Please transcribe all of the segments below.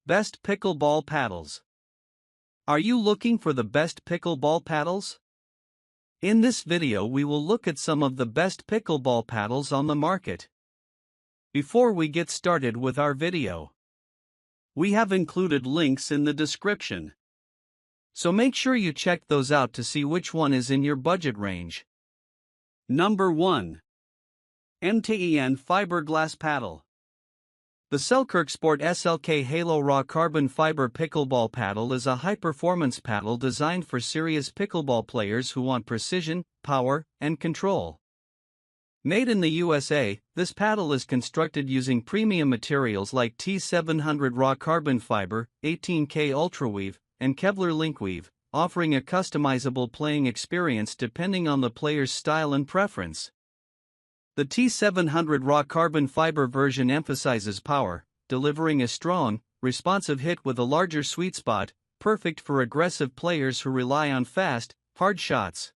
Best Pickleball Paddles. Are you looking for the best pickleball paddles? In this video we will look at some of the best pickleball paddles on the market. Before we get started with our video, we have included links in the description. So make sure you check those out to see which one is in your budget range. Number 1. MTEN Fiberglass Paddle. The Selkirk Sport SLK Halo Raw Carbon Fiber Pickleball Paddle is a high-performance paddle designed for serious pickleball players who want precision, power, and control. Made in the USA, this paddle is constructed using premium materials like T700 raw carbon fiber, 18K Ultraweave, and Kevlar Linkweave, offering a customizable playing experience depending on the player's style and preference. The T700 raw carbon fiber version emphasizes power, delivering a strong, responsive hit with a larger sweet spot, perfect for aggressive players who rely on fast, hard shots.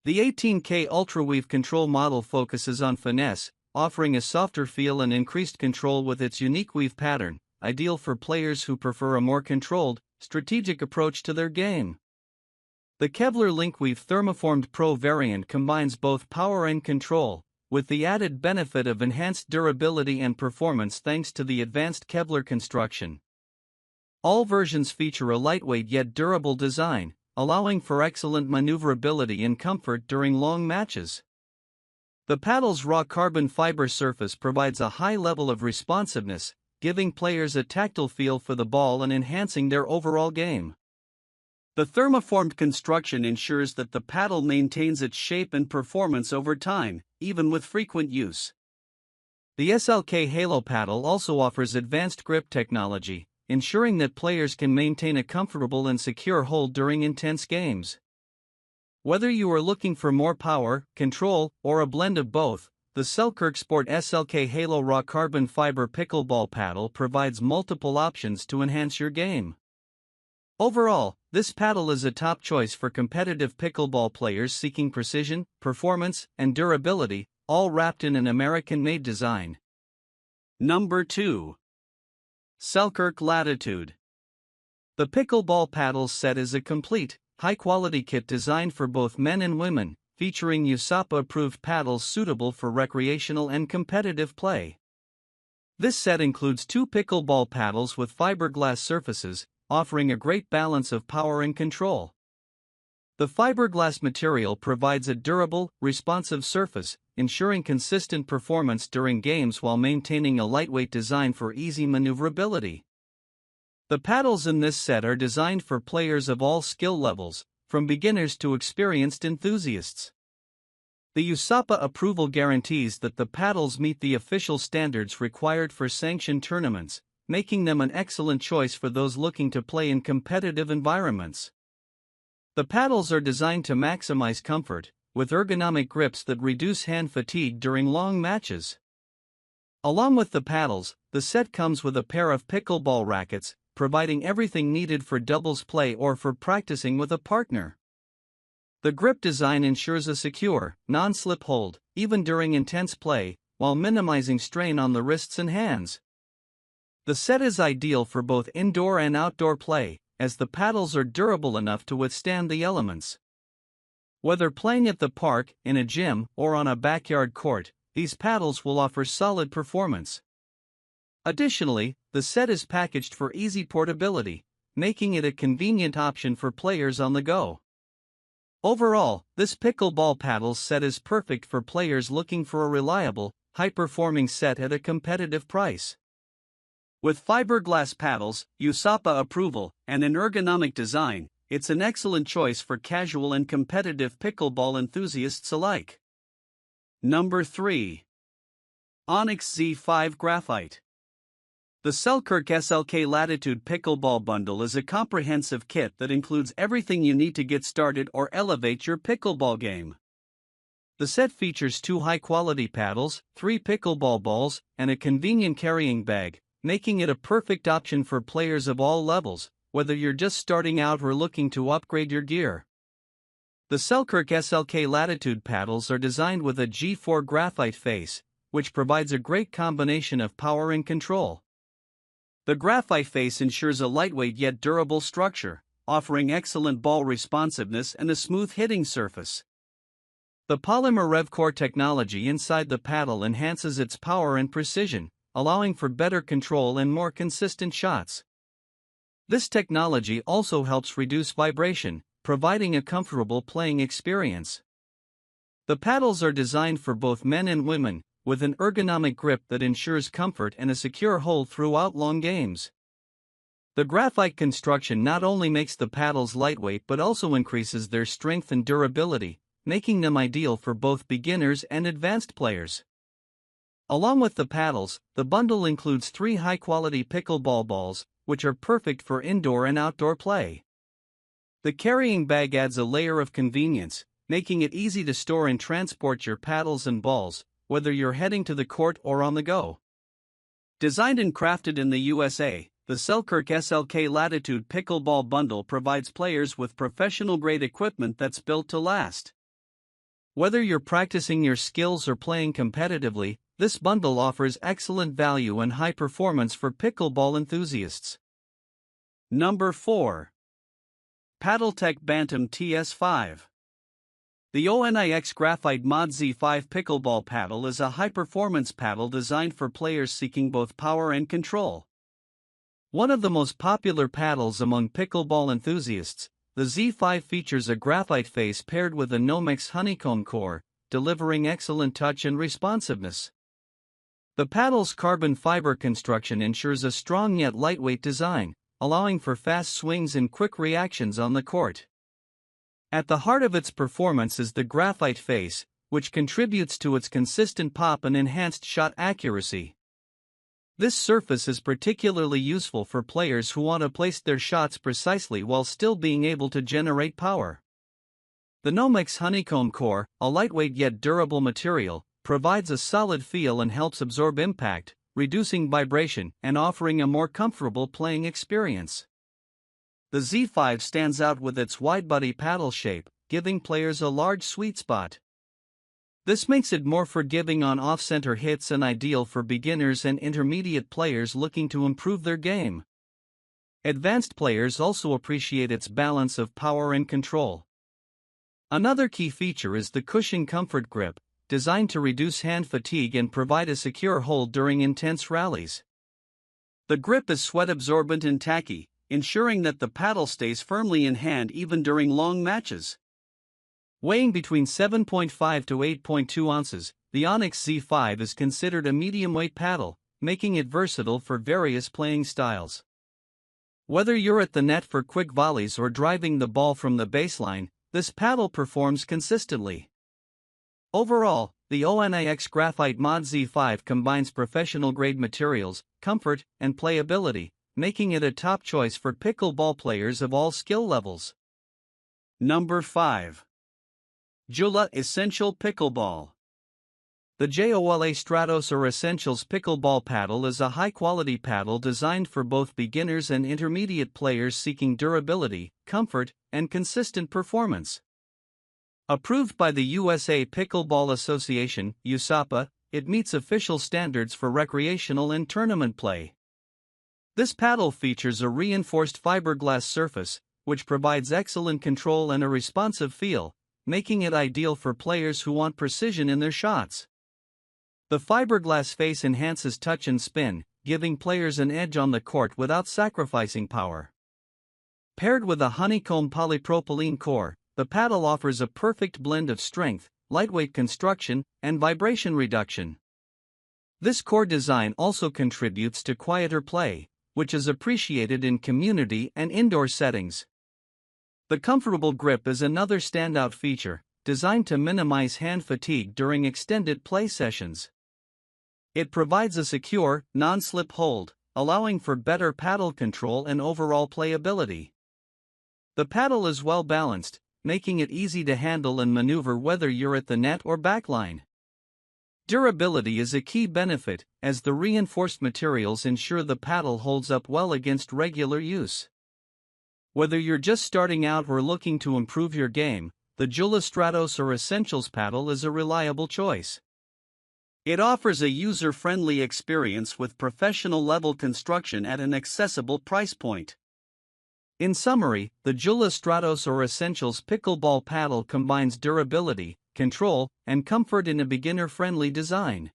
The 18K Ultraweave control model focuses on finesse, offering a softer feel and increased control with its unique weave pattern, ideal for players who prefer a more controlled, strategic approach to their game. The Kevlar Linkweave Thermoformed Pro variant combines both power and control, with the added benefit of enhanced durability and performance thanks to the advanced Kevlar construction. All versions feature a lightweight yet durable design, allowing for excellent maneuverability and comfort during long matches. The paddle's raw carbon fiber surface provides a high level of responsiveness, giving players a tactile feel for the ball and enhancing their overall game. The thermoformed construction ensures that the paddle maintains its shape and performance over time, even with frequent use. The SLK Halo paddle also offers advanced grip technology, ensuring that players can maintain a comfortable and secure hold during intense games. Whether you are looking for more power, control, or a blend of both, the Selkirk Sport SLK Halo Raw Carbon Fiber Pickleball Paddle provides multiple options to enhance your game. Overall, this paddle is a top choice for competitive pickleball players seeking precision, performance, and durability, all wrapped in an American-made design. Number 2. Selkirk Latitude. The pickleball paddles set is a complete, high-quality kit designed for both men and women, featuring USAPA-approved paddles suitable for recreational and competitive play. This set includes 2 pickleball paddles with fiberglass surfaces, offering a great balance of power and control. The fiberglass material provides a durable, responsive surface, ensuring consistent performance during games while maintaining a lightweight design for easy maneuverability. The paddles in this set are designed for players of all skill levels, from beginners to experienced enthusiasts. The USAPA approval guarantees that the paddles meet the official standards required for sanctioned tournaments, making them an excellent choice for those looking to play in competitive environments. The paddles are designed to maximize comfort, with ergonomic grips that reduce hand fatigue during long matches. Along with the paddles, the set comes with a pair of pickleball rackets, providing everything needed for doubles play or for practicing with a partner. The grip design ensures a secure, non-slip hold, even during intense play, while minimizing strain on the wrists and hands. The set is ideal for both indoor and outdoor play, as the paddles are durable enough to withstand the elements. Whether playing at the park, in a gym, or on a backyard court, these paddles will offer solid performance. Additionally, the set is packaged for easy portability, making it a convenient option for players on the go. Overall, this pickleball paddles set is perfect for players looking for a reliable, high-performing set at a competitive price. With fiberglass paddles, USAPA approval, and an ergonomic design, it's an excellent choice for casual and competitive pickleball enthusiasts alike. Number 3. Onix Z5 Graphite. The Selkirk SLK Latitude Pickleball Bundle is a comprehensive kit that includes everything you need to get started or elevate your pickleball game. The set features 2 high-quality paddles, 3 pickleball balls, and a convenient carrying bag, making it a perfect option for players of all levels, whether you're just starting out or looking to upgrade your gear. The Selkirk SLK Latitude paddles are designed with a G4 graphite face, which provides a great combination of power and control. The graphite face ensures a lightweight yet durable structure, offering excellent ball responsiveness and a smooth hitting surface. The polymer RevCore technology inside the paddle enhances its power and precision, allowing for better control and more consistent shots. This technology also helps reduce vibration, providing a comfortable playing experience. The paddles are designed for both men and women, with an ergonomic grip that ensures comfort and a secure hold throughout long games. The graphite construction not only makes the paddles lightweight but also increases their strength and durability, making them ideal for both beginners and advanced players. Along with the paddles, the bundle includes 3 high-quality pickleball balls, which are perfect for indoor and outdoor play. The carrying bag adds a layer of convenience, making it easy to store and transport your paddles and balls, whether you're heading to the court or on the go. Designed and crafted in the USA, the Selkirk Latitude Pickleball Bundle provides players with professional-grade equipment that's built to last. Whether you're practicing your skills or playing competitively, this bundle offers excellent value and high performance for pickleball enthusiasts. Number 4. Paddletek Bantam TS5. The Onix Graphite Mod Z5 Pickleball Paddle is a high-performance paddle designed for players seeking both power and control. One of the most popular paddles among pickleball enthusiasts, the Z5 features a graphite face paired with a Onix honeycomb core, delivering excellent touch and responsiveness. The paddle's carbon fiber construction ensures a strong yet lightweight design, allowing for fast swings and quick reactions on the court. At the heart of its performance is the graphite face, which contributes to its consistent pop and enhanced shot accuracy. This surface is particularly useful for players who want to place their shots precisely while still being able to generate power. The Onix honeycomb core, a lightweight yet durable material, provides a solid feel and helps absorb impact, reducing vibration and offering a more comfortable playing experience. The Z5 stands out with its wide-body paddle shape, giving players a large sweet spot. This makes it more forgiving on off-center hits and ideal for beginners and intermediate players looking to improve their game. Advanced players also appreciate its balance of power and control. Another key feature is the cushion comfort grip, designed to reduce hand fatigue and provide a secure hold during intense rallies. The grip is sweat-absorbent and tacky, ensuring that the paddle stays firmly in hand even during long matches. Weighing between 7.5 to 8.2 ounces, the Onix Z5 is considered a medium-weight paddle, making it versatile for various playing styles. Whether you're at the net for quick volleys or driving the ball from the baseline, this paddle performs consistently. Overall, the Onix Graphite Mod Z5 combines professional-grade materials, comfort, and playability, making it a top choice for pickleball players of all skill levels. Number 5. Joola Essential Pickleball. The Joola Stratos or Essentials Pickleball Paddle is a high-quality paddle designed for both beginners and intermediate players seeking durability, comfort, and consistent performance. Approved by the USA Pickleball Association (USAPA), it meets official standards for recreational and tournament play. This paddle features a reinforced fiberglass surface, which provides excellent control and a responsive feel, making it ideal for players who want precision in their shots. The fiberglass face enhances touch and spin, giving players an edge on the court without sacrificing power. Paired with a honeycomb polypropylene core, the paddle offers a perfect blend of strength, lightweight construction, and vibration reduction. This core design also contributes to quieter play, which is appreciated in community and indoor settings. The comfortable grip is another standout feature, designed to minimize hand fatigue during extended play sessions. It provides a secure, non-slip hold, allowing for better paddle control and overall playability. The paddle is well balanced, making it easy to handle and maneuver whether you're at the net or backline. Durability is a key benefit, as the reinforced materials ensure the paddle holds up well against regular use. Whether you're just starting out or looking to improve your game, the Joola Stratos or Essentials paddle is a reliable choice. It offers a user-friendly experience with professional-level construction at an accessible price point. In summary, the Joola Stratos or Essentials Pickleball Paddle combines durability, control, and comfort in a beginner-friendly design.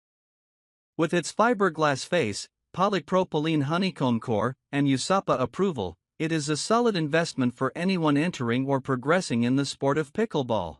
With its fiberglass face, polypropylene honeycomb core, and USAPA approval, it is a solid investment for anyone entering or progressing in the sport of pickleball.